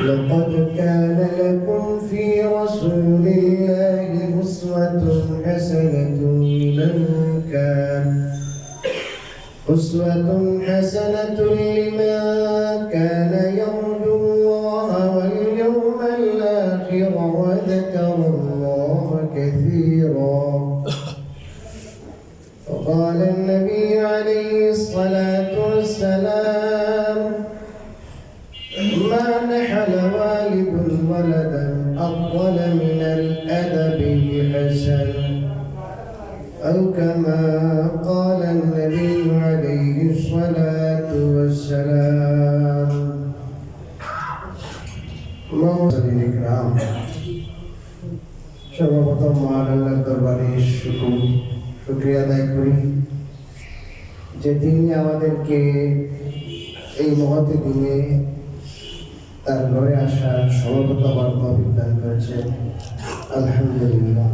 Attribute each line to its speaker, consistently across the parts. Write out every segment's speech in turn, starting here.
Speaker 1: لقد كان لكم في رسول الله أسوة حسنة لمن كان يرجو الله واليوم الآخر وذكر الله كثيرا. وقال النبي عليه الصلاة والسلام: ما نحل والد ولدا أفضل من الأدب الحسن، أو كما قال النبي عليه الصلاة والسلام. মুসলিম ইকরাম, সর্বপ্রথম মহান আল্লাহর দরবারে শুকরিয়া আদায় করি যে তিনি আমাদেরকে এই মহৎ দিনে তার ঘরে আসার সর্বপ্রথম আমার তৌফিক দান করেছেন। আলহামদুলিল্লাহ।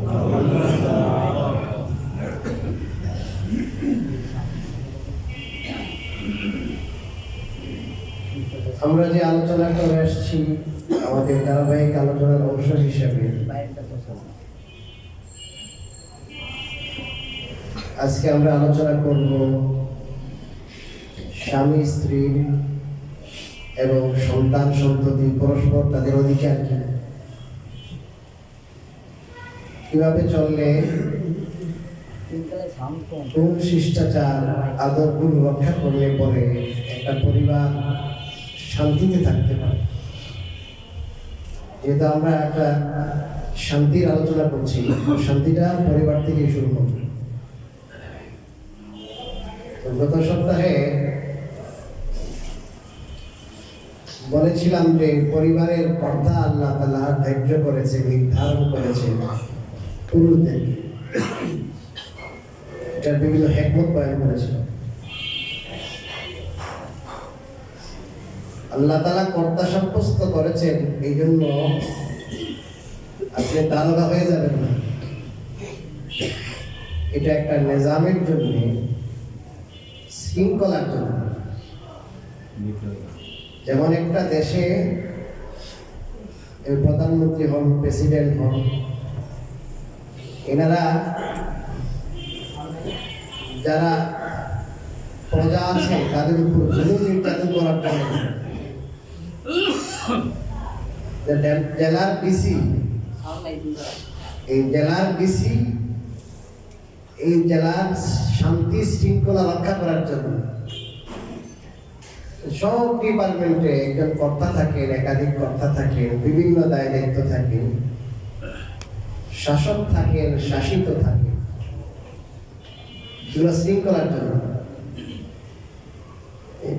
Speaker 1: আমরা যে আলোচনা করে আসছি আমাদের ধারাবাহিক আলোচনার অংশ হিসেবে আজকে আমরা আলোচনা করব স্বামী স্ত্রীর এবং সন্তান সন্ততি পরস্পর তাদের অধিকার কি, কিভাবে চললে কোন শিষ্টাচার আদরগুলো রক্ষা করলে পরে একটা পরিবার শান্তিতে থাকতে পারে। যেহেতু আমরা একটা শান্তির আলোচনা করছি, শান্তিটা পরিবার থেকে শুরু হবে। গত সপ্তাহে বলেছিলাম যে পরিবারের কর্তা আল্লাহ তাআলা ধার্য করেছে, নির্ধারণ করেছে পুরুষদের, এটার বিভিন্ন হিকমত বয়ান করেছিল। আল্লাহ তাআলা কর্তা সাব্যস্ত করেছেন, এই জন্য আপনি দারোগা হয়ে যাবেন না। এটা একটা নিজামের জন্য, শৃঙ্খলার জন্য। যেমন একটা দেশে প্রধানমন্ত্রী হন, প্রেসিডেন্ট হন, এনারা যারা প্রজা আছে তাদের উপর জুলুম নির্যাতন করার জন্য জেলার ডিসি, এই জেলার ডিসি এই জেলার শান্তি শৃঙ্খলা রক্ষা করার জন্য সব ডিপার্টমেন্টে একজন কর্তা থাকেন, একাধিক কর্তা থাকেন, বিভিন্ন দায় দায়িত্ব থাকে, শাসক থাকেন, শাসিত থাকেন, শৃঙ্খলার জন্য।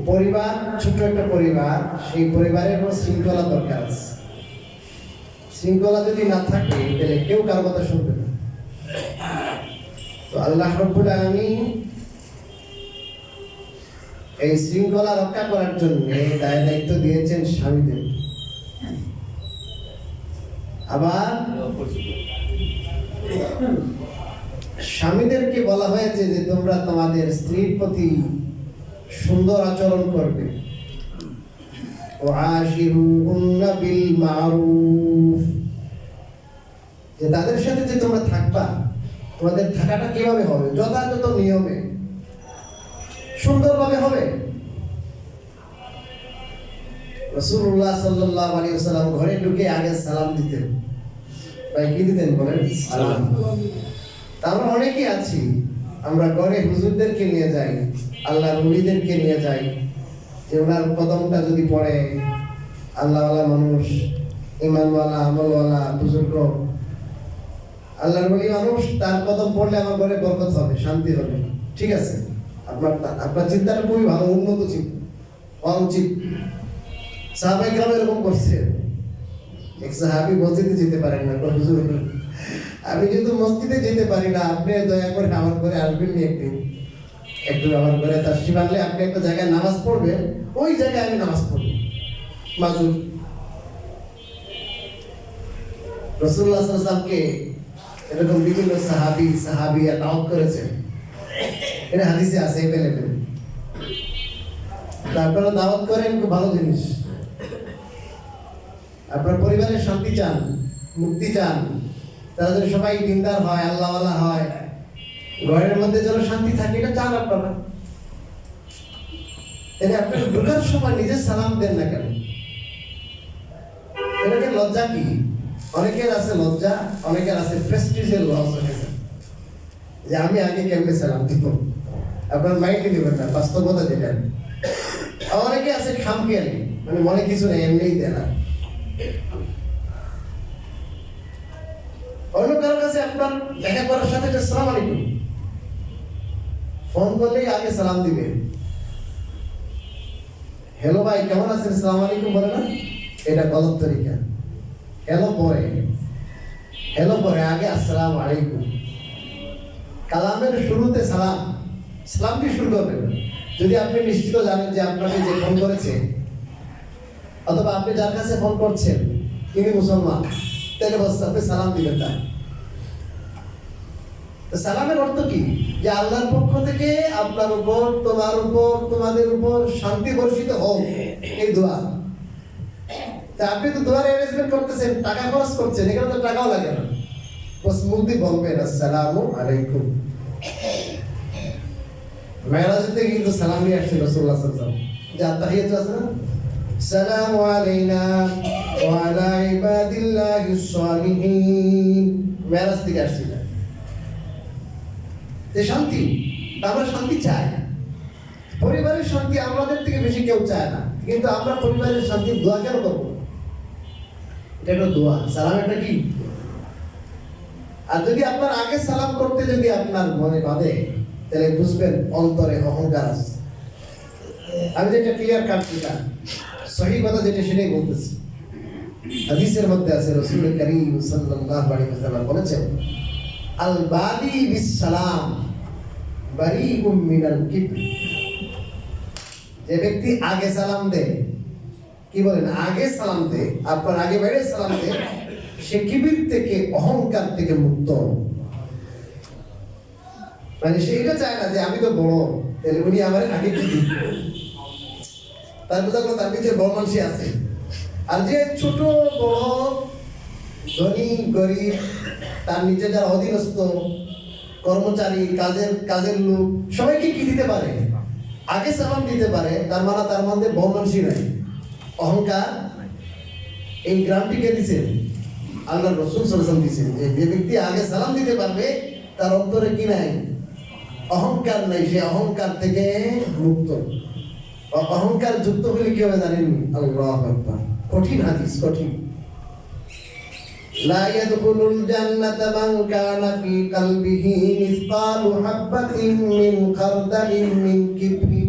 Speaker 1: পরিবার ছোট একটা পরিবার, সেই পরিবারের শৃঙ্খলা দরকার আছে। শৃঙ্খলা যদি না থাকে তাহলে কেউ কারো কথা শুনবে না। তো আল্লাহ রাব্বুল আলামিন এই শৃঙ্খলা রক্ষা করার জন্য দায় দায়িত্ব দিয়েছেন স্বামীদের। আবার স্বামীদেরকে বলা হয়েছে যে তোমরা তোমাদের স্ত্রীর প্রতি সুন্দর আচরণ করবে। ওয়াশিরুহুন্না বিল মারুফ, যে তাদের সাথে যে তোমরা থাকবা, তোমাদের থাকাটা কিভাবে হবে? যথাযথ নিয়মে, সুন্দরভাবে হবে। রাসূলুল্লাহ সাল্লাল্লাহু আলাইহি ওয়াসাল্লাম ঘরে ঢুকে আগে সালাম দিতেন। ভাই কি দিতেন বলেন? সালাম। আমরা অনেকেই আছি, আমরা ঘরে হুজুরদেরকে নিয়ে যাই, আল্লাহর ওলিদেরকে নিয়ে যাই, যে ওনার কদমটা যদি পড়ে, আল্লাহওয়ালা মানুষ, ইমানওয়ালা, আমলওয়ালা বুজুর্গ, আল্লাহর ওলি মানুষ, তার কদম পড়লে আমার ঘরে বরকত হবে, শান্তি হবে। ঠিক আছে, আপনার চিন্তাটা খুবই ভালো, উন্নত চিন্তা হওয়া উচিত। সাহাবায়ে কেরাম এরকম করছে। এক সাহাবী মসজিদে যেতে পারেন না, হুজুর আমি যেহেতু মসজিদে যেতে পারি না, আপনি দয়া করে আমার ঘরে আসবেন নি, একটু আমার ঘরে তাশরিফ আনলে আপনি একটা জায়গায় নামাজ পড়বেন, ওই জায়গায় আমি নামাজ পড়ব। মাজুর রাসূলুল্লাহ সাল্লাল্লাহু আলাইহি ওয়াসাল্লামকে এরকম বিভিন্ন সাহাবিয়া দাওয়াত করেছেন। এটা হাদিসে আছে अवेलेबल। আপনারা দাওয়াত করেন, খুব ভালো জিনিস। আপনার পরিবারের শান্তি চান, মুক্তি চান, তাদের সবাই দিনদার হয়, আল্লাহওয়ালা হয়, ঘরের মধ্যে যেন শান্তি থাকে, এটা চান আপনারা। তাহলে আপনারা ঢোকার সময় নিজের সালাম দেন না কেন? এটাকে লজ্জা কি? অনেকের আছে লজ্জা, অনেকের আছে প্রেস্টিজের লস হয়েছে যে আমি আগে কেমনে সালাম দিব। আপনার মাইন্ডে নেবেন না, বাস্তবতা যেটা। অনেকে আছে খামখেয়ালি, মানে মনে কিছু নেই, এমনিই দেয় না। অন্য কারোর কাছে আপনার দেখা করার সাথে আসসালামু আলাইকুম, ফোন করলেই আগে সালাম দিবে। হ্যালো ভাই কেমন আছেন, আসসালামু আলাইকুম বলে না, এটা গলত তরিকা। হ্যালো পরে আগে আসসালামু আলাইকুম। কালামের শুরুতে সালাম, সালাম দিয়ে শুরু করবেন। যদি আপনি নিশ্চিত জানেন যে আপনাকে যে ফোন করেছে অথবা আপনি যার কাছে ফোন করছেন তিনি মুসলমান, তাহলে বস আপনি সালাম দিবেন না। সালামের অর্থ কি? যে আল্লাহর পক্ষ থেকে আপনার উপর, তোমার উপর, তোমাদের উপর শান্তি বর্ষিত হোক, এই দোয়া। তা আপনি তো দোয়ার অ্যারেঞ্জমেন্ট করতেছেন, টাকা খরচ করছেন, এখানে তো টাকাও লাগে না, বস মুখ দিয়ে বলবেন আসসালামু আলাইকুম। মেরাজে কিন্তু সালাম নিয়ে আসছে রাসূলুল্লাহ সাল্লাল্লাহু আলাইহি ওয়াসাল্লাম, যে আত্তাহিয়াতু আছে না, সালামু আলাইনা ওয়া আলা ইবাদিল্লাহিস সালিহিন, মেরাজ থেকে আসছে। শান্তি, আমরা শান্তি চাই, পরিবারের শান্তি আমাদের থেকে বেশি কেউ চায় না, কিন্তু আমরা পরিবারের শান্তি দোয়া কেন করবো? এটা একটা দোয়া। সালাম একটা কি? আর যদি আপনার আগে সালাম করতে যদি আপনার মনে বাঁধে, তাহলে বুঝবেন অন্তরে অহংকার আছে। আমি যেটা ক্লিয়ার কাট, যেটা সহি কথা, যেটা সেটাই বলতেছি। হাদিসের মধ্যে আছে রাসূল কারীম সাল্লাল্লাহু আলাইহি ওয়াসাল্লাম বলেছেন, আল বাদি বিস সালাম বারিউম মিনাল কিবর। যে ব্যক্তি আগে সালাম দেয়, কি বলেন, আগে সালাম দেয়, আপনার আগে বাইরে সালাম দেয়, সে কিবির থেকে, অহংকার থেকে মুক্ত। মানে সে এটা চায় না যে আমি তো বড়, তাহলে উনি আমার আগে কি দিন, তার বোঝা গেল তার ভিতরে বড় মানুষই আছে। আর যে ছোট বড়, ধনী গরিব, তার নিচে যারা অধীনস্থ, কর্মচারী, কাজের লোক, সবাইকে কি দিতে পারে? আগে সালাম দিতে পারে। তার মধ্যে বড় মানুষই নাই, অহংকার। এই গ্রামটিকে দিচ্ছেন আল্লাহ রাসূল সাল্লাল্লাহু আলাইহি ওয়াসাল্লাম দিচ্ছেন, যে ব্যক্তি আগে সালাম দিতে পারবে তার অন্তরে কি নাই? অহংকার নাই, সে অহংকার থেকে মুক্ত। অহংকার যুক্ত হলে কি হবে জানেন? আল্লাহু আকবার, কঠিন হাদিস, কঠিন। লা ইয়াদখুলুল জান্নাতা মান কানা ফি কলবিহি মিসকালু হাববাতিন মিন খারদালিন মিন কিবরি।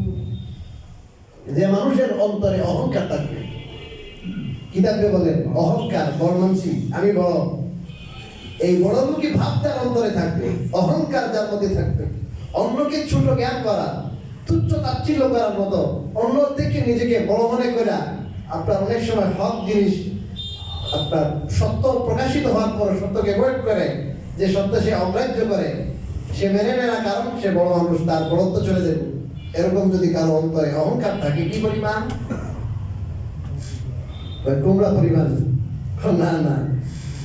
Speaker 1: যে মানুষের অন্তরে অহংকার থাকবে, কি থাকবে বলেন? অহংকার, বড়মানসি, আমি বড়, এই বড়মুখী ভাব তার অন্তরে থাকবে, অহংকার যার মধ্যে থাকবে, অন্যকে ছোট জ্ঞান করা, তুচ্ছ তাচ্ছিল্য করার মতো, অন্য থেকে নিজেকে বড় মনে করা। আপনার অনেক সময় হক জিনিস, আপনার সত্য প্রকাশিত হওয়ার পর সত্যকে অ্যাভয়েড করে, যে সত্য সে অগ্রাহ্য করে, সে মেনে নেয় না, কারণ সে বড় মানুষ, তার বড়ত্ব চলে যাবে। এরকম যদি কারো অন্তরে অহংকার থাকে, কি পরিমাণ? তোমরা পরিমাণ না, না,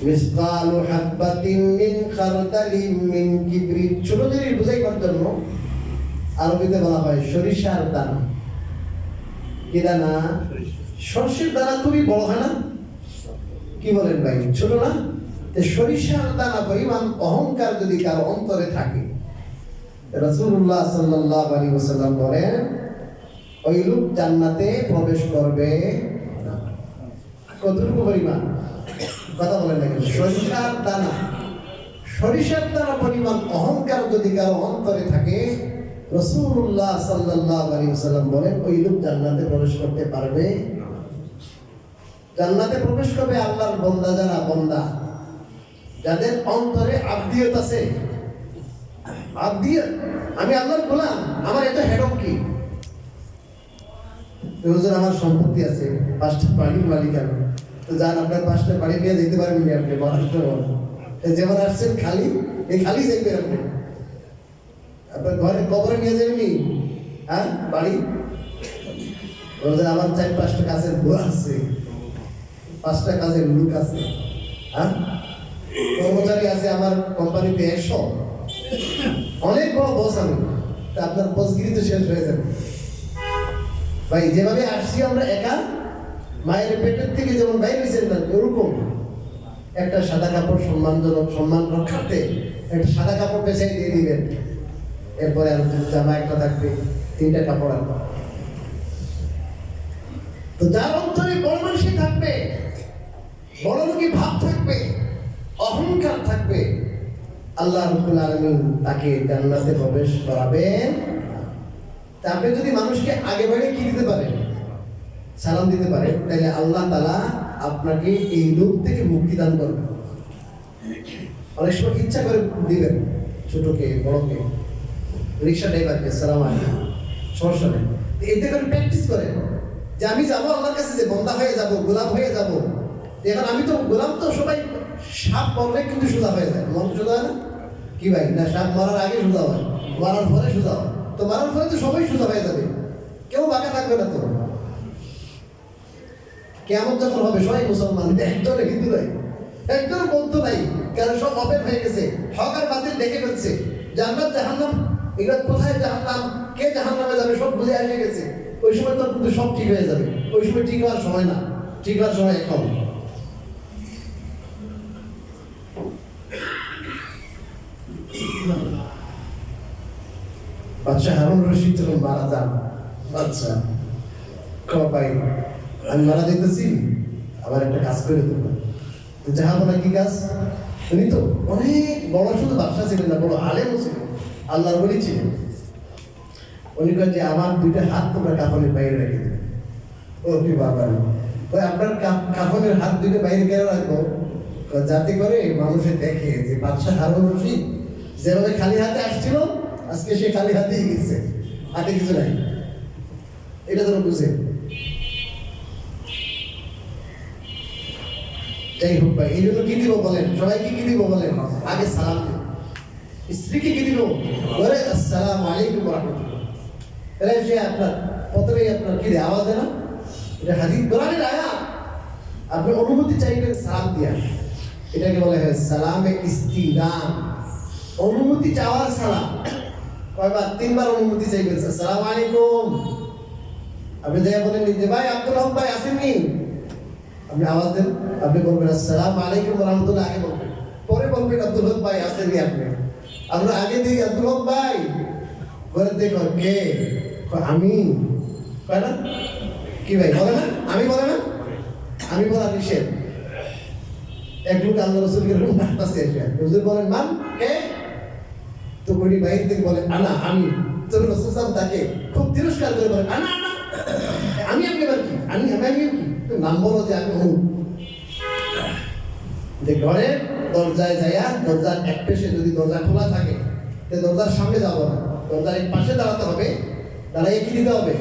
Speaker 1: মিসকালু হাববাতিন মিন খারদালিন মিন কিবরি। ছোট জিনিস বুঝাইবার জন্য আরবিতে বলা হয় সরিষার দানা। কি দানা? সরষের দানা খুবই বড় হয় না? কি বলেন ভাই, ছোট না? সরিষার দানা পরিমাণ অহংকার যদি কারো অন্তরে থাকে, রাসূলুল্লাহ সাল্লাল্লাহু আলাইহি ওয়াসাল্লাম বলেন, ওই লোক জান্নাতে প্রবেশ করবে না। কতটুকু পরিমাণ? কথা বলেন না কেন? সরিষার দানা পরিমাণ অহংকার যদি কারো অন্তরে থাকে, রাসূলুল্লাহ সাল্লাল্লাহু আলাইহি ওয়াসাল্লাম বলেন, ওই লোক জান্নাতে প্রবেশ করতে পারবে। জান্নাতে প্রবেশ করবে আল্লাহর বান্দা, যারা বান্দা, যাদের অন্তরে আব্দিয়ত আছে। আব্দিয়ত, আমি আল্লাহর গোলাম, আমার এত হেডক কি? হুজুর আমার সম্পত্তি আছে, 5টা বাড়ির মালিক আমি, তো যান আপনার 5টা বাড়ি নিয়ে যেতে পারবেন না, আপনি মহারাষ্ট্র যেমন আসছেন খালি, এই খালি যাইবেন আপনি, আপনার ঘরে কবরে নিয়ে যাবেনি, হ্যাঁ বাড়ি। বলছে আমার 4-5টা কাজের বুয়া আছে, 5টা কাজের লোক আছে, হ্যাঁ কর্মচারী আছে আমার কোম্পানিতে 100, অনেক বড় বস আমি। তা আপনার বসগিরি তো শেষ হয়ে যাবে ভাই। যেভাবে আসছি আমরা একা, মায়ের পেটের থেকে যেমন বাইরে হয়েছেন না, ওরকম একটা সাদা কাপড় সম্মানজনক, সম্মান রক্ষার্থে একটা সাদা কাপড় পেছাই দিয়ে দিবেন। এরপরে আর জামা একটা থাকবে, 3টা কাপড় আর। তো যার অন্তরে বড় মানুষই থাকবে, বড় লোকই ভাব থাকবে, অহংকার থাকবে, আল্লাহ রাব্বুল আলামিন তাকে জান্নাতে প্রবেশ করাবেন। তা আপনি যদি মানুষকে আগে বাড়িয়ে কি দিতে পারেন, সালাম দিতে পারেন, তাহলে আল্লাহ তাআলা আপনাকে এই রূপ থেকে মুক্তি দান করবেন। অনেক সময় ইচ্ছা করে দিবেন, ছোটকে বড়কে, রিক্সা ড্রাইভারকে সালাম আলাইকুম, সমস্যা নেই। এতে করে প্র্যাকটিস করেন যে আমি যাবো আল্লাহর কাছে, যে বন্দা হয়ে যাব, গোলাম হয়ে যাব। এখন আমি তো গোলাম, তো সবাই সাপ মরলে কিন্তু সোজা হয়ে যায়, মন সোজা হয় না কি ভাই? না, সাপ মারার আগে সোজা হয়, মারার পরে সোজা হয়। তো মারার পরে তো সবাই সোজা হয়ে যাবে, কেউ বাঁকা থাকবে না। তো কেমন যখন হবে সবাই মুসলমান, একজনে হিন্দু নাই, একজন বৌদ্ধ নাই, কারণ সব ওপেন হয়ে গেছে, হক আর বাতিল দেখে ফেলছে। জান্নাত জাহান্নাম এগুলো কোথায়, জাহান্নাম কে জাহান্নামে যাবে সব বুঝে এসে গেছে। ওই সময় তো কিন্তু সব ঠিক হয়ে যাবে। ওই সময় ঠিক হওয়ার সময় না, ঠিক হওয়ার সময় এখন। বাদশাহ হারুন রশিদ যখন মারা যান, বাদশাহ ভাই আমি মারা যেতেছি, আবার একটা কাজ করে দেবো। তো জাহাপনা কি কাজ? উনি তো অনেক বড়, শুধু বাদশাহ ছিলেন না, বড় আলেমও ছিলেন, আল্লাহর ওলি ছিলেন। উনি কয় যে আমার 2টা হাত তোমরা কাফনের বাইরে রেখে দেবে। ও কি বাবা, ওই আপনার কাফনের হাত 2টা বাইরে কেন রাখবো? যাতে করে মানুষে দেখে যে বাদশাহ হারুন রশিদ যেভাবে খালি হাতে আসছিল, আজকে সে খালি হাতেই গেছে, হাতে কিছু নাই। এটা তোরা বুঝে। যাই হোক ভাই, এই জন্য কি দিব বলেন, সবাইকে কি দিব বলেন? আগে সালাম দিব। স্ত্রীকে কি দিব? বলে আসসালামু আলাইকুম ওয়া রাহমাতুল্লাহ। তাহলে সে আপনার প্রথমেই আপনার কি আওয়াজ দেয় না, এটা হাদিস কোরআনের আয়াত। আপনি অনুমতি চাইবেন সালাম দিয়া, এটাকে বলা হয় সালামে ইস্তিদান, অনুমতি চাওয়ার সালাম। কয়বার? 3বার অনুমতি চাইবেন, আসসালামু আলাইকুম। আপনি যাই বলেন যে ভাই আব্দুল হক ভাই আসেননি, আপনি আওয়াজ দেন, আপনি বলবেন আসসালামু আলাইকুম ওয়া রাহমাতুল্লাহ, আগে বলবেন, পরে বলবেন আব্দুল হক ভাই আসেননি। আমরা আগে দিই আব্দুল হক ভাই, বলে দেখো কে, আমি, কয় না কি ভাই, বলে না, আমি বলে না, আমি বলা নিষেধ। এক লোক আল্লাহ রাসূলকে এরকম ডাকতেছে, হুজুর বলেন মান কে, তো উনি বাইরে থেকে বলেন আনা, আমি। তো রাসূল সাহেব তাকে খুব তিরস্কার করে বলেন আনা আনা, আমি আপনি এবার কি, আমি কি নাম বলো যে আমি হু। যে ঘরের দরজায় যাইয়া, দরজার এক পাশে যদি দরজা খোলা থাকে, দরজার সামনে যাবো না, দরজার এক পাশে দাঁড়াতে হবে, দাঁড়াইয়ে কি দিতে হবে?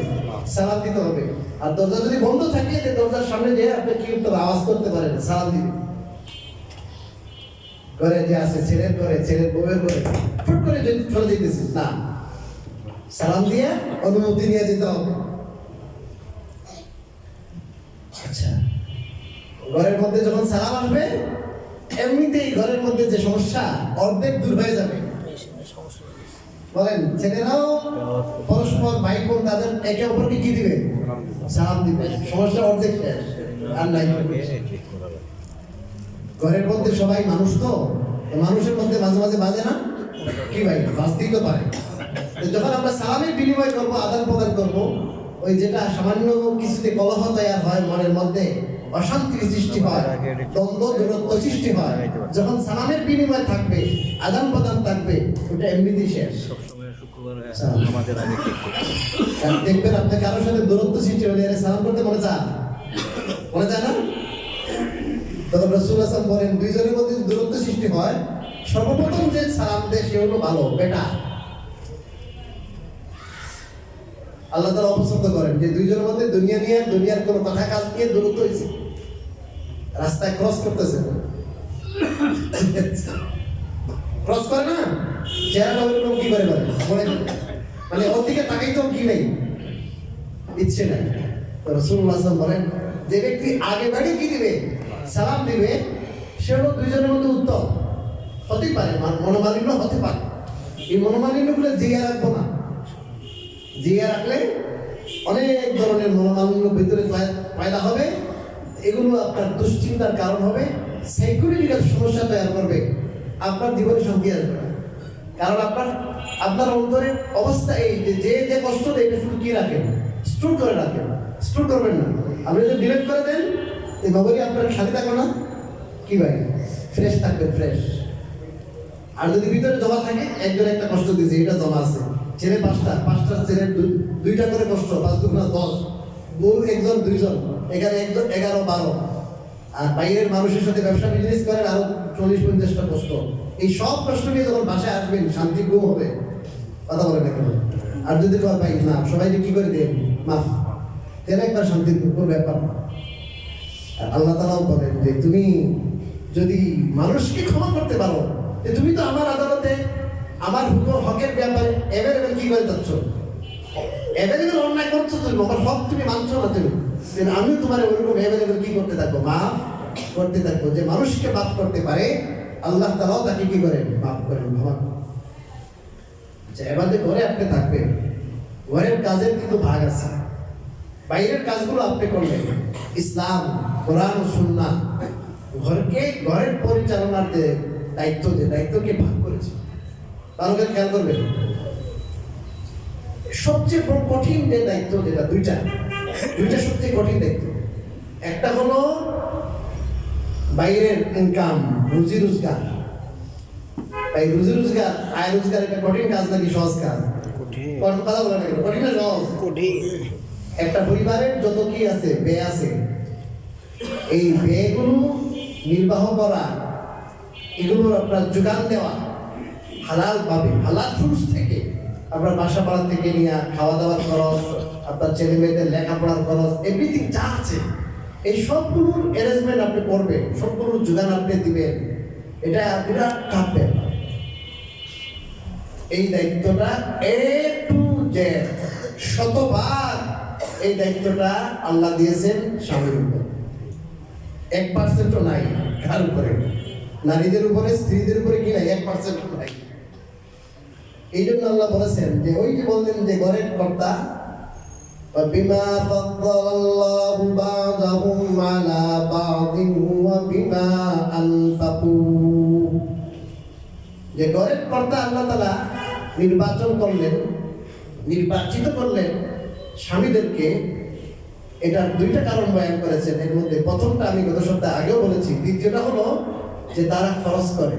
Speaker 1: সালাম দিতে হবে। আর দরজা যদি বন্ধ থাকে, দরজার সামনে যেয়ে আপনি কি করতে হবে? আওয়াজ করতে পারেন, সালাম দিবেন। ঘরে যে আছে, ছেলের ঘরে, ছেলের বউয়ের ঘরে ফুট করে যদি চলে যেতেছি না, সালাম দিয়ে অনুমতি নিয়ে যেতে হবে। আচ্ছা, ঘরের মধ্যে যখন সালাম আসবে, এমনিতেই ঘরের মধ্যে যে সমস্যা অর্ধেক দূর হয়ে যাবে। বলেন, ছেলেরাও পরস্পর ভাই বোন তাদের একে অপরকে কি দিবে? সালাম দিবে, সমস্যা অর্ধেক শেষ। আর নাই, ঘরের মধ্যে সবাই মানুষ, তো মানুষের মধ্যে মাঝে মাঝে বাজে না কি ভাই? বাজতেই তো পারে। যখন আমরা সালামের বিনিময় করবো, আদান প্রদান করবো, ওই যেটা সামান্য কিছুতে কলহ তৈরি হয়, মনের মধ্যে অশান্তির সৃষ্টি হয়, দ্বন্দ্ব দূরত্ব সৃষ্টি হয়, যখন সালামের বিনিময় থাকবে, আদান প্রদান থাকবে, ওটা এমনিতেই শেষ। দেখবেন আপনি কারোর সাথে দূরত্ব সৃষ্টি হলে সালাম করতে মনে চান, মনে চায় না? তখন রাসূলুল্লাহ সাল্লাল্লাহু আলাইহি ওয়াসাল্লাম বলেন, দুইজনের মধ্যে দূরত্ব সৃষ্টি হয়, সর্বপ্রথম যে সালাম দেয় সে হলো ভালো বেটা। আল্লাহ তাআলা অপছন্দ করেন যে দুইজনের মধ্যে দুনিয়া নিয়ে, দুনিয়ার কোনো কথা কাজ নিয়ে দূরত্ব হয়েছে, রাস্তায় ক্রস করতেছে, ক্রস করে না, চেহারা ওরকম কি করে মানে ওর দিকে তাকাইতেও কি নেই, ইচ্ছে নাই, রাসূলুল্লাহ সাল্লাল্লাহু আলাইহি ওয়াসাল্লাম বলেন, যে ব্যক্তি আগে বাড়ি কি দিবে, সালাম দিবে, সে হলো দুইজনের মধ্যে উত্তম। হতে পারে মনোমালিন্য হতে পারে, এই মনোমালিন্যগুলো জিয়া রাখবো না। জিয়া রাখলে অনেক ধরনের মনোমালিন্য ভিতরে পয়দা হবে, এগুলো আপনার দুশ্চিন্তার কারণ হবে, সাইকোলজিক্যাল সমস্যা তৈরি করবে, আপনার জীবনে শান্তি আসবে না। কারণ আপনার অন্তরের অবস্থা এই যে যে কষ্ট দেয় এটা শুধু কি রাখেন, স্টোর করে রাখেন। স্টোর করবেন না, আপনি যদি ডিলিট করে দেন এই মেমোরি আপনার খালি থাকবে না, কি ভাই ফ্রেশ থাকবে, ফ্রেশ। আর যদি ভিতরে জমা থাকে, একজন একটা কষ্ট দিয়েছে এটা জমা আছে, ছেলে পাঁচটা ছেলের দুইটা করে কষ্ট, 5 2 10, বউ একজন দুইজন, এখানে একজন 11 12, আর বাইরের মানুষের সাথে ব্যবসা বিজনেস করেন আরো 40-50টা কষ্ট। এই সব কষ্ট নিয়ে যখন বাসায় আসবেন শান্তি ঘুম হবে, কথা বলে না কেন? আর যদি কর ভাই না সবাইকে কি করে দেন মাফ, তাহলে একবার শান্তির কোনো ব্যাপার না। আল্লাহ তাআলাও বলেন যে তুমি যদি মানুষকে ক্ষমা করতে পারো, যে তুমি তো আমার আদালতে আমার হকের ব্যাপারে অ্যাভেলেবেল কি করে যাচ্ছ, অ্যাভেলেবেল অন্যায় করছো, তুমি আমার হক তুমি মানছো না, তুমি আমি তোমার ওইরকম অ্যাভেলেবেল কি করতে থাকবো, মাফ করতে থাকবো। যে মানুষকে মাফ করতে পারে আল্লাহ তাআলাও তাকে কি করেন, মাফ করেন, ক্ষমা করেন। আচ্ছা, এবার যে ঘরে আপনি থাকবেন, ঘরের কাজের কিন্তু ভাগ আছে। বাইরের কাজগুলো আপনি করলেন, ইসলাম কোরআন ও সুন্নাহ ঘরের পরিচালনার যে দায়িত্বকে ভাগ করেছে, ভালো করে খেয়াল করবেন। সবচেয়ে কঠিন যে দায়িত্ব, যেটা দুইটা সবচেয়ে কঠিন দায়িত্ব। একটা হলো বাইরের ইনকাম, রুজি রোজগার। তাই রুজি রোজগার, আয় রোজগার, এটা কঠিন কাজ নাকি সহজ কাজ? কথা বলে না, কঠিন না সহজ? একটা পরিবারের যত কি আছে, ব্যয় আছে, এই ব্যয়গুলো নির্বাহ করা, এগুলো আপনার যোগান দেওয়া হালাল ভাবে, হালাল সোর্স থেকে, আপনার বাসা ভাড়া থেকে নিয়ে খাওয়া দাওয়ার খরচ, আপনার ছেলে মেয়েদের লেখাপড়ার খরচ, এভরিথিং যা আছে, এই সবগুলোর অ্যারেঞ্জমেন্ট আপনি করবেন, সবগুলোর যোগান আপনি দিবেন। এটা বিরাট টাফ ব্যাপার। এই দায়িত্বটা A to Z শতভাগ এই দায়িত্বটা আল্লাহ দিয়েছেন স্বামীর উপর। 1% নাই কার উপরে, নারীদের উপরে, স্ত্রীদের উপরে কি নাই, 1% নাই। এই জন্য আল্লাহ বলেছেন যে ওই যে বললেন যে ঘরের কর্তা, বিমা ফাদ্দালাল্লাহু বা'দাহুম আলা বা'দিন ওয়া বিমা আনফাকু, যে ঘরের কর্তা আল্লাহ তাআলা নির্বাচিত করলেন স্বামীদেরকে। এটার দুইটা কারণ বয়ান করেছেন। এর মধ্যে প্রথমটা আমি গত সপ্তাহে আগেও বলেছি, দ্বিতীয়টা হলো যে তারা খরচ করে।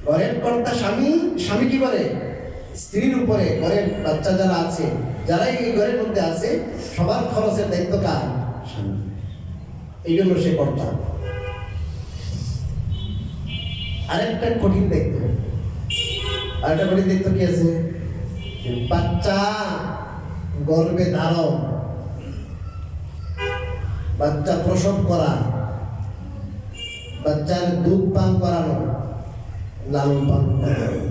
Speaker 1: ঘরের কর্তা স্বামী কি করে, স্ত্রীর উপরে, ঘরের বাচ্চা যারা আছে, যারা এই ঘরের মধ্যে আছে, সবার খরচের দায়িত্ব কার? স্বামী। এই জন্য সে কর্তা। আরেকটা কঠিন দায়িত্ব কি আছে? বাচ্চা গর্ভে ধারণ, বাচ্চা প্রসব করা, বাচ্চার দুধ পান করানো, লালন পালন করানো।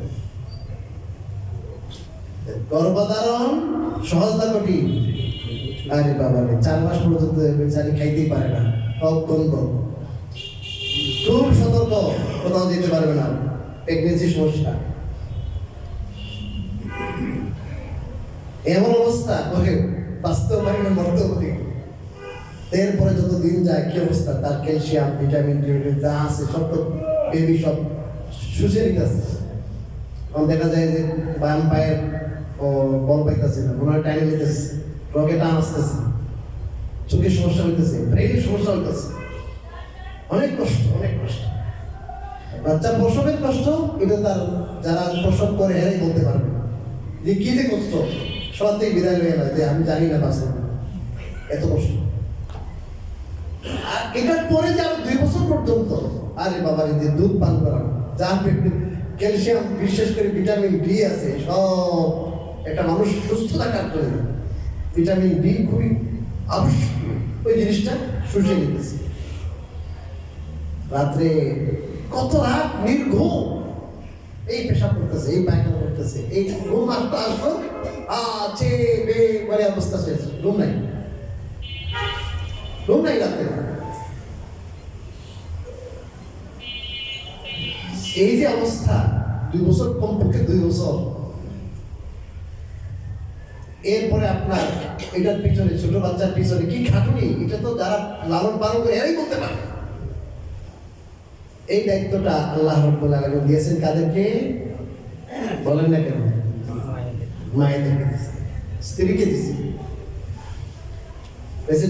Speaker 1: গর্ভধারণ সহজ না কঠিন? আরে বাবা রে, 4 মাস পর্যন্ত বেচারি খাইতেই পারে না, অগন্ধ, খুব সতর্ক, কোথাও যেতে পারবে না, প্রেগনেন্সি সমস্যা। এমন অবস্থা ওকে বাঁচতেও পারি না, মরতেও পারি। এরপরে যত দিন যায় কি অবস্থা, তার ক্যালসিয়াম, ভিটামিন যা আছে সব তো বেবি সব শুষে নিতেছে। তখন দেখা যায় যে বাম পায়ের বল পাইতেছে না, মনে হয় টাইনে নিতেছে, রগে টান আসতেছে, চোখের সমস্যা হইতেছে, ব্রেনের সমস্যা হইতেছে, অনেক কষ্ট। বাচ্চা প্রসবের কষ্ট, এটা তার যারা প্রসব করে এরাই বলতে পারবে যে কি যে কষ্ট। সবার থেকে বিদায় হয়ে গেল যে আমি জানি না বাঁচব, এত কষ্ট। আর এটার পরে যে আরো 2 বছর পর্যন্ত, আরে বাবার যে দুধ পান করানো, যা ক্যালসিয়াম, বিশেষ করে ভিটামিন ডি আছে, সব একটা মানুষ সুস্থ থাকার জন্য ভিটামিন ডি খুবই আবশ্যক। ওই জিনিসটা শুষে নিতেছে। রাত্রে কত রাত নির্ঘুম, এই পেশাব করতেছে, এই পায়খানা করতেছে, এই ঘুম আসতো আছে বে করে অবস্থা শেষ, রুম নাই রাতে। এই যে অবস্থা 2 বছর, কমপক্ষে 2 বছর। এরপরে আপনার এটার পিছনে, ছোট বাচ্চার পিছনে কি খাটুনি, এটা তো যারা লালন পালন করে এরাই বলতে পারে। এই দায়িত্বটা আল্লাহ রাব্বুল আলামিন দিয়েছেন কাদেরকে বলেন না কেন? মায়েদেরকে দিয়েছেন, স্ত্রীকে দিয়েছেন।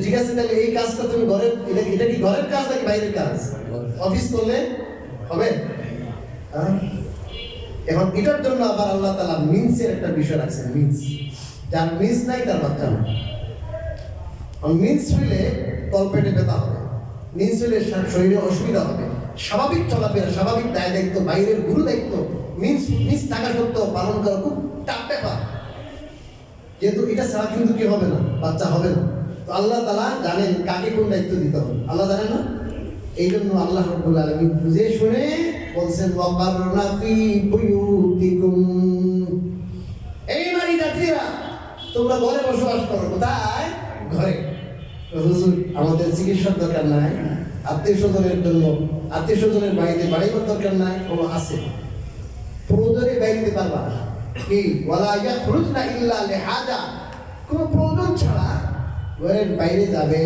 Speaker 1: ঠিক আছে, তাহলে এই কাজটা তুমি ঘরের, এটা কি ঘরের কাজ নাকি বাইরের কাজ? অফিস করলে হবে? এখন এটার জন্য আবার আল্লাহ তাআলা মিন্সের একটা বিষয় রাখছেন। মিন্স, যার মিন্স নাই তার বাচ্চা না। মিন্স হইলে তলপেটে ব্যথা হবে, মিন্স হইলে শরীরে অসুবিধা হবে, স্বাভাবিক চলাফেরা, স্বাভাবিক দায় দায়িত্ব, বাইরের গুরু দায়িত্ব মিন্স থাকা সত্ত্বেও পালন করা খুব টাফ ব্যাপার। যেহেতু এটা ছাড়া কিন্তু কি হবে না, বাচ্চা হবে না। তো আল্লাহ তাআলা জানেন কাকে কোন দায়িত্ব দিতে হবে, আল্লাহ জানেন না? এই জন্য আল্লাহ রাব্বুল আলামিন বুঝে শুনে বলছেন ওয়াকারনা ফি বুয়ুতিকুম, এই নারী জাতিরা তোমরা ঘরে বসবাস করো। কোথায়? ঘরে। হুজুর আমাদের চিকিৎসার দরকার নাই, আত্মীয় স্বজনের জন্য, আত্মীয় স্বজনের বাড়িতে বাড়ির দরকার নাই, কোনো আছে প্রয়োজনে বাইরে পারবা কি ওয়ালা ইয়াখরুজনা ইল্লা লিহাজা, কোনো প্রয়োজন ছাড়া ঘরের বাইরে যাবে।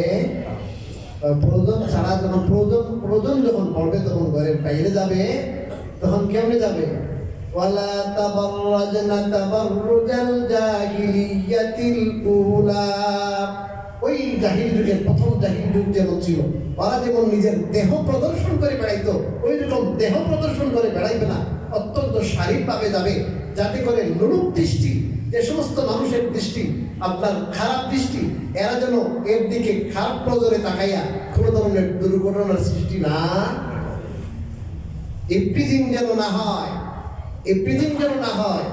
Speaker 1: প্রয়োজন ছাড়া যখন প্রয়োজন যখন পড়বে তখন ঘরের বাইরে যাবে। তখন কেমনে যাবে? ওয়ালা তাবাররাজনা তাবাররুজাল জাহিলিয়াতিল উলা, ওই জাহিলি যুগের প্রথম জাহিলি যুগ যেমন ছিল, ওরা যেমন নিজের দেহ প্রদর্শন করে বেড়াইতো, ওই রকম দেহ প্রদর্শন করে বেড়াইবে না, অত্যন্ত শারীরিকভাবে যাবে, যাতে করে লোলুপ দৃষ্টি, যে সমস্ত মানুষের দৃষ্টি আপনার খারাপ দৃষ্টি, এরা যেন এর দিকে খারাপ নজরে তাকাইয়া কোনো ধরনের দুর্ঘটনার সৃষ্টি না, ইফটিজিং যেন না হয়, ইফটিজিং যেন না হয়।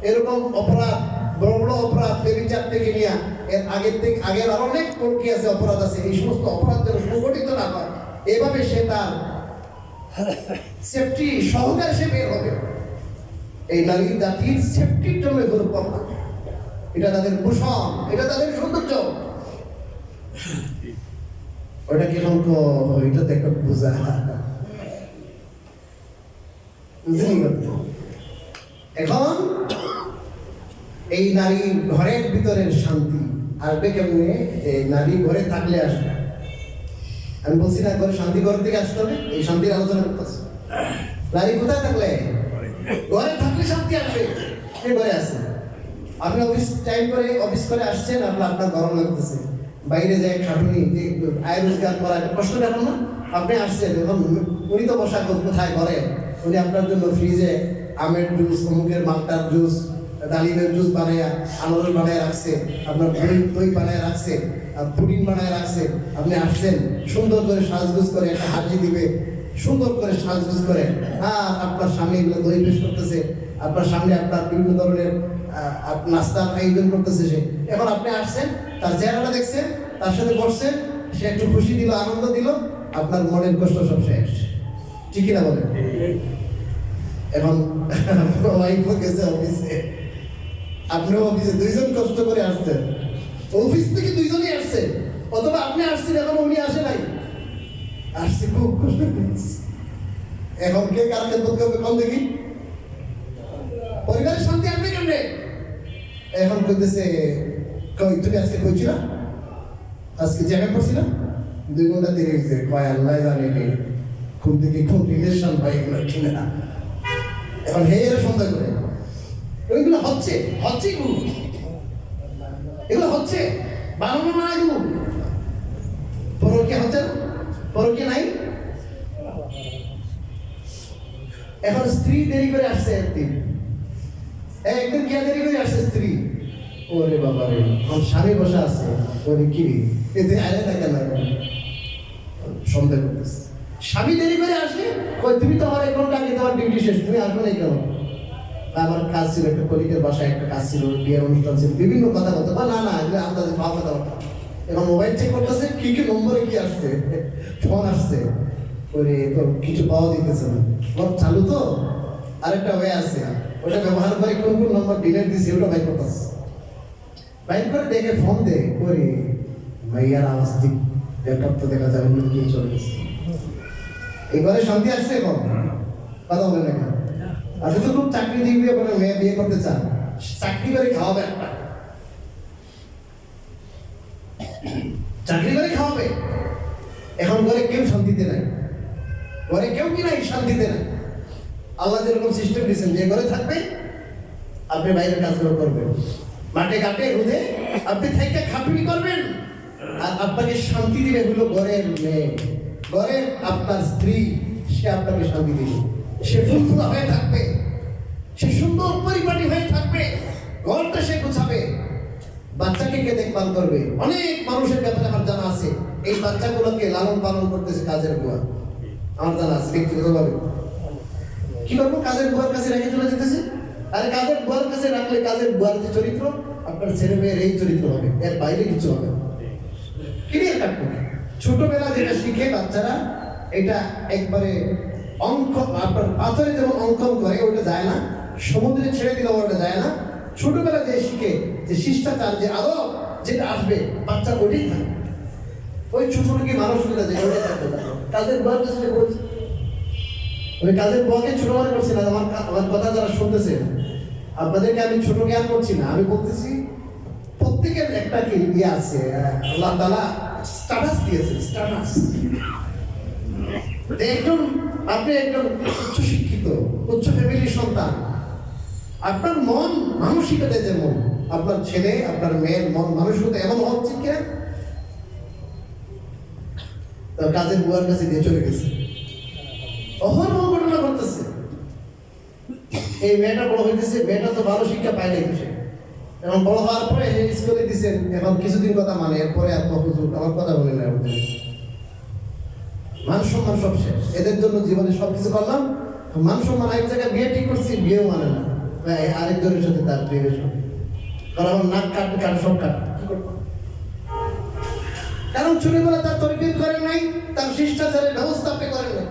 Speaker 1: এরকম অপরাধ, বড় বড় অপরাধ, বেবিচার থেকে নিয়ে এর আগের আরো অনেক প্রক্রিয়া আছে, অপরাধ আছে, এই সমস্ত অপরাধ যেন সংগঠিত না হয়, এভাবে সে তার সেফটি সহকারে সে বের হবে। এই নারী জাতির সেফটির জন্য এগুলো কথা, এটা তাদের ভূষণ, এটা তাদের সৌন্দর্য। ওটা কিরকম, এটা তো একটা বোঝা। এখন এই নারী ঘরের ভিতরের শান্তি আসবে কেমনে? যে নারী ঘরে থাকলে আসবে। আমি বলছি না ঘরে শান্তি, ঘর থেকে আসতে হবে, এই শান্তির আলোচনা করতেছে। নারী কোথায় থাকলে? ঘরে থাকলে শান্তি আসবে। সে ঘরে আসে, আপনি অফিস করে আসছেন, আপনার গরম লাগতেছে, বাইরে যায় খাটুনি, আয় রোজগার করা একটা কষ্ট দেখুন না। আপনি আসছেন, এখন উনি তো বসা কোথায় ঘরে, উনি আপনার জন্য ফ্রিজে আমের জুস, অমুকের মালটার জুস, ডালিমের জুস বানাইয়া, আনারস বানায় রাখছে, আপনার দই বানায় রাখছে, পুডিং বানায় রাখছে। আপনি আসছেন, সুন্দর করে সাজগুজ করে একটা হাজি দিবে, সুন্দর করে সাজগুজ করে, আপনার সামনে এগুলো দই পেশ করতেছে, আপনার সামনে আপনার বিভিন্ন ধরনের নাস্তার আয়োজন করতেছে সে। এখন আপনি আসছেন, তার চেহারাটা দেখছেন, তার সাথে বসছেন, সে একটু খুশি দিল, আনন্দ দিল, আপনার মনের কষ্ট সব শেষ। ঠিক না বলেন? এখন ওয়াইফও গেছে অফিসে, আপনিও অফিসে, দুইজন কষ্ট করে আসছেন, অফিস থেকে দুইজনই আসছে, অথবা আপনি আসছেন এখন উনি আসে নাই, আসছে খুব কষ্ট করেছে। এখন কে কার খেদমত করবে কোন দেখি? পরিবারের শান্তি আসবে কেমনে? এখন কইতেছে, কই তুমি আজকে কইছিল, আজকে জায়গা করছিল 2 ঘন্টা দেরি হয়েছে, কয় আল্লাহ জানে কোন দিকে কোন রিলেশন ভাই এগুলো কিনা। এখন হে এরা সন্দেহ করে, ওইগুলো হচ্ছে এগুলো হচ্ছে, বানানো না এগুলো। পরকীয়া হচ্ছে না, পরকীয়া নাই। এখন স্ত্রী দেরি করে আসছে, একদিন কে দেরি করে আসছে স্ত্রী, ওরে বাবা রে, আমার স্বামী বসে আছে, ওরে কি এতে আরে না কেন, সন্দেহ করতেছে। স্বামী দেরি করে আসে, কই তুমি তো আমার 1 ঘন্টা আগে তোমার ডিউটি শেষ, তুমি আসবে না কেন? আমার কাজ ছিল, একটা কলিগের বাসায় একটা কাজ ছিল, বিয়ের অনুষ্ঠান ছিল, বিভিন্ন কথা বলতো, না এগুলো আন্দাজে ভাব কথা বলতো। এখন মোবাইল চেক করতেছে, কি নম্বরে কি আসছে, ফোন আসছে, ওরে তো কিছু পাওয়া দিতেছে না, চালু তো আরেকটা হয়ে আছে, ওটা ব্যবহার করে কোন নম্বর ডিলেট দিছে ওটা বাই করতেছে। বাইর করে দেখে ফোন দে ওরে মাইয়ার আওয়াজ দিক ব্যাপার তো দেখা যায় অন্য কি চলে গেছে। এই ঘরে শান্তি আসছে এখন কথা বলে না কেন? আপনি তো খুব চাকরি দিবে মেয়ে বিয়ে করতে চান, চাকরি করে খাওয়াবে, একটা চাকরি করে খাওয়াবে। এখন ঘরে কেউ শান্তিতে নাই, ঘরে কেউ কি নাই শান্তিতে নাই। আল্লাহ যেরকম সিস্টেম দিয়েছেন যে ঘরে থাকবে আপনি বাইরের কাজগুলো করবেন, মাঠে ঘাটে রোদে আপনি থেকে খাটুনি করবেন, আর আপনাকে শান্তি দিবে হলো ঘরের মেয়ে, ঘরের আপনার স্ত্রী, সে আপনাকে শান্তি দিবে। সে ফুলফুলা হয়ে থাকবে, সে সুন্দর পরিপাটি হয়ে থাকবে, ঘরটা সে গোছাবে, বাচ্চাকে কে দেখভাল করবে। অনেক মানুষের ব্যাপারে আমার জানা আছে, এই বাচ্চাগুলোকে লালন পালন করতেছে কাজের বুয়া, আমার জানা আছে ব্যক্তিগতভাবে। কি করবো? কাজের বুয়ার কাছে রেখে চলে যেতেছে। আরে কাজের বুয়ার কাছে রাখলে কাজের বুয়ার যে চরিত্র আপনার ছেলে মেয়ের এই চরিত্র হবে, এর বাইরে কিছু হবে না। ক্লিয়ার কাট করে ছোটবেলা যেটা শিখে বাচ্চারা, এটা একবারে অঙ্ক আপনার পাথরে যেমন অঙ্কন করে ওটা যায় না, সমুদ্রে ছেড়ে দিলে ওটা যায় না। ছোটবেলা যে শিখে যে শিষ্টাচার যে আদব যেটা আসবে বাচ্চা ওটাই থাকে। ওই ছোট কি মানুষগুলো যে ওটাই থাকবে। কাজের বুয়ার কাছে বলছি, আমি কাজের বুয়াকে ছোট মনে করছি না। আমার কথা যারা শুনতেছে আপনাদেরকে আমি ছোট জ্ঞান করছি না, আমি বলতেছি প্রত্যেকের একটা কি ইয়ে আছে, আল্লাহ তাআলা স্ট্যাটাস দিয়েছে, স্ট্যাটাস। একজন আপনি একজন উচ্চ শিক্ষিত উচ্চ ফ্যামিলির সন্তান, আপনার মন মানসিকতা যেমন আপনার ছেলে আপনার মেয়ের মন মানসিকতা এমন হওয়া উচিত কিনা। তার কাজের বুয়ার কাছে দিয়ে চলে গেছে, অহরহ ঘটনা ঘটতেছে। এই মেয়েটা বড় হইতেছে, মেয়েটা তো ভালো শিক্ষা পায় নাই কিছু, এবং বড় হওয়ার পরে স্কুলে দিচ্ছেন, এখন কিছুদিন কথা মানে, এরপরে আর হুজুর আমার কথা বলে না, মান সম্মান সব শেষ। এদের জন্য জীবনে সবকিছু করলাম, মান সম্মান এক জায়গায় বিয়ে ঠিক করছি, বিয়েও মানে না, আরেকজনের সাথে তার প্রেমের সঙ্গে। কারণ আমার নাক কাটবে, কাট সব কাট, কি করবো? কারণ ছোটবেলা তার তরবিয়ত করেন নাই, তার শিষ্টাচারের ব্যবস্থা আপনি করেন নাই।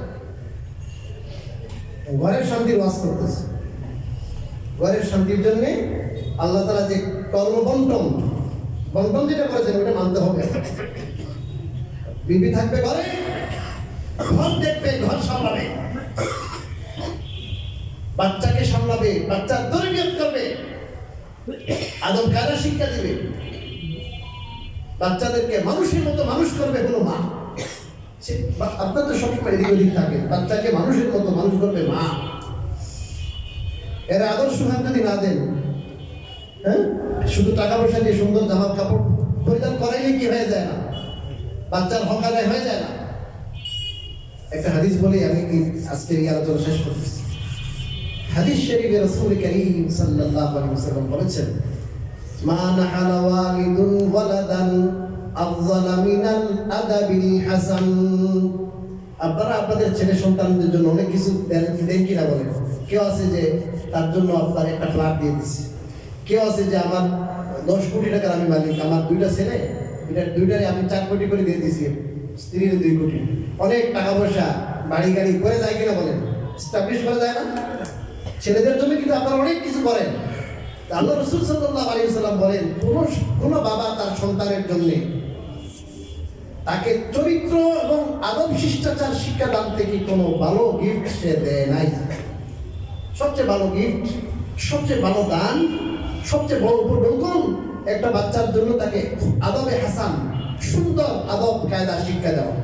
Speaker 1: ঘরের শান্তির ওয়াজ করতেছে, ঘরের শান্তির জন্য আল্লাহ তাআলা যে কর্ম বন্টন যেটা করেছেন ওটা মানতে হবে। বিবি থাকবে ঘরে, ঘর দেখবে, ঘর সামলাবে, বাচ্চাকে সামলাবে, বাচ্চার তরবিয়ত করবে, আদব কায়দা শিক্ষা দিবে, বাচ্চাদেরকে মানুষের মতো মানুষ করবে হলো মা। আপনার তো সবসময় এদিক ওদিক থাকে, বাচ্চাকে মানুষের মতো মানুষ করবে মা। এর আদর্শ হাত যদি না দেন, হ্যাঁ, শুধু টাকা পয়সা দিয়ে সুন্দর জামা কাপড় পরিধান করাইলে কি হয়ে যায় না, বাচ্চার হক আদায় হয়ে যায় না। একটা হাদিস বলে আমি কি আজকের এই আলোচনা শেষ করতেছি। হাদিস শরীফে রাসূল করিম সাল্লাল্লাহু আলাইহি ওয়াসাল্লাম বলেছেন, মা নাহালা ওয়ালিদুন ওয়ালাদান আফযালা মিনাল আদাবিল হাসান। আপনারা আপনাদের ছেলে সন্তানদের জন্য অনেক কিছু দেন কিনা বলেন? কেউ আছে যে তার জন্য আপনার একটা ফ্ল্যাট দিয়ে দিচ্ছে, কেউ আছে যে আমার 10 কোটি টাকার আমি মালিক, আমার দুইটা ছেলে, দুইটারে আমি 4 কোটি করে দিয়ে দিয়েছি, স্ত্রীর 2 কোটি। অনেক টাকা পয়সা বাড়ি গাড়ি করে যায় কিনা বলেন? স্টাবলিশ করা যায় না? ছেলেদের জন্য কিন্তু আপনারা অনেক কিছু করেন। আল্লাহ রাসূল সাল্লাল্লাহু আলাইহি ওয়াসাল্লাম বলেন, কোন বাবা তার সন্তানের জন্য তাকে চরিত্র এবং আদব শিষ্টাচার শিক্ষা দান থেকে কোনো ভালো গিফট সে দেয় নাই। সবচেয়ে ভালো গিফট, সবচেয়ে ভালো দান, সবচেয়ে বড় উপঢৌকন একটা বাচ্চার জন্য তাকে আদবে হাসান, সুন্দর আদব কায়দা শিক্ষা দেওয়া,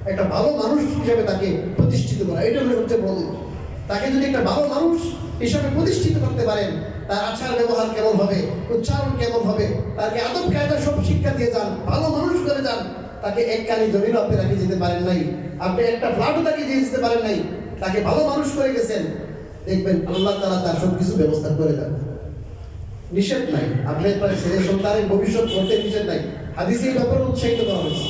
Speaker 1: একটা ভালো মানুষ হিসেবে তাকে প্রতিষ্ঠিত করা, এটা হলো সবচেয়ে বড়। তাকে যদি একটা ভালো মানুষ হিসাবে প্রতিষ্ঠিত করতে পারেন, তার আচার ব্যবহার কেমন হবে, উচ্চারণ কেমন হবে, তাকে আদব কায়দা সব শিক্ষা দিয়ে যান, ভালো মানুষ করে যান। তাকে এককালী জমিও আপনি রাখে যেতে পারেন নাই, আপনি একটা ফ্ল্যাটও তাকে দিয়ে যেতে পারেন নাই, তাকে ভালো মানুষ করে গেছেন, দেখবেন আল্লাহ তাআলা তার সব কিছু ব্যবস্থা করে দেন। নিষেধ নাই, আপনি আপনার ছেলে সন্তানের ভবিষ্যৎ করতে নিষেধ নাই। হাদিসে এই ব্যাপারে উৎসাহিত করা হয়েছে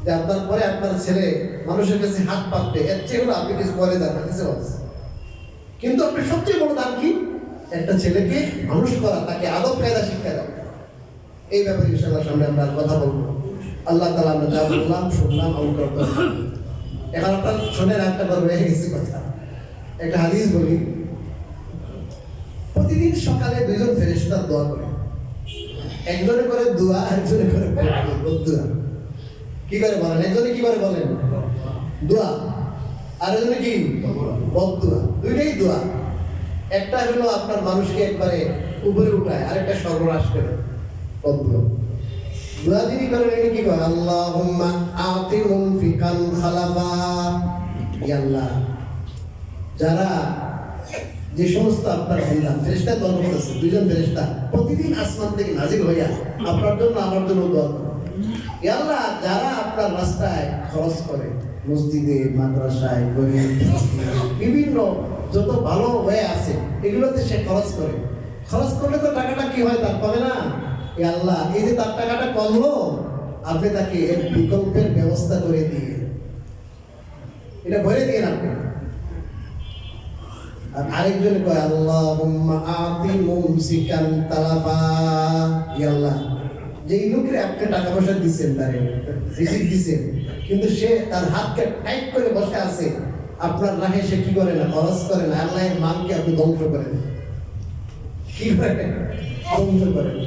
Speaker 1: যে আপনার পরে আপনার ছেলে মানুষের কাছে হাত পাতবে, এর চেয়ে হলো আপনি কিছু করে দেন, হাদিসে আছে। কিন্তু আপনি সবচেয়ে বড় দান কি? একটা ছেলেকে মানুষ করা, তাকে আদব কায়দা শিক্ষা দেওয়া। এই ব্যাপারে ইনশাআল্লাহ সামনে আমরা কথা বলবো। আল্লাহ তাআলা আমরা যা বললাম শুনলাম আমল করতে হবে। এখন আপনার শোনেন, একটা বার হয়ে গেছে কথা, একটা হাদিস বলি। প্রতিদিন সকালে 2 জন ফেরেশতা দোয়া করে, একজনে করে দোয়া, একজনে করে বদদোয়া। কি করে বলেন? একজনে কি করে বলেন? দোয়া, আর একজনে কি বদদোয়া। দুইটাই দোয়া। একটা হলো আপনার মানুষকে একবারে উপরে উঠায়, আরেকটা সর্বনাশ করে, বদদোয়া। দোয়া যিনি করেন এনে কি করে? আল্লাহুম্মা আতি মুনফিকান খালাফা। ইয়া আল্লাহ, যারা যে সমস্ত আপনার বান্দা ফেরেশতা দল করতেছে, দুইজন ফেরেশতা প্রতিদিন আসমান থেকে নাজিল হইয়া আপনার জন্য আমার জন্য দোয়া করে। ইয়া আল্লাহ, যারা আপনার রাস্তায় খরচ করে, মসজিদে, মাদ্রাসায়, গরিব, বিভিন্ন যত ভালো হয়ে আছে এগুলোতে সে খরচ করে, খরচ করলে তো টাকাটা কি হয়? তার পাবে না। ইয়া আল্লাহ, এই যে তার টাকাটা কমলো, আপনি তাকে এর বিকল্পের ব্যবস্থা করে দিয়ে, এটা ভরে দিয়ে আপনি। আর আরেকজন কয় আল্লাহুম্মা আতি মুমসিকান তালাফা। ইয়া আল্লাহ, যেই লোকের আপনি টাকা পয়সা দিচ্ছেন, তার রিসিট দিচ্ছেন, কিন্তু সে তার হাতকে টাইট করে বসে আছে, আপনার রাহে সে কি করে না? খরচ করে না। আল্লাহর মানকে আপনি ধ্বংস করে দেন। কি করে? ধ্বংস করেন।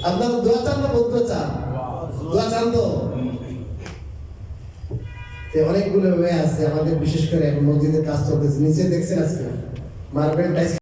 Speaker 1: আপনার দোয়া চান না বদদোয়া চান? দোয়া চান তো? অনেকগুলো হয়ে আছে আমাদের, বিশেষ করে এখন মসজিদের কাজ চলতেছে, নিচে দেখছেন আজকে মার্বেল টাইলস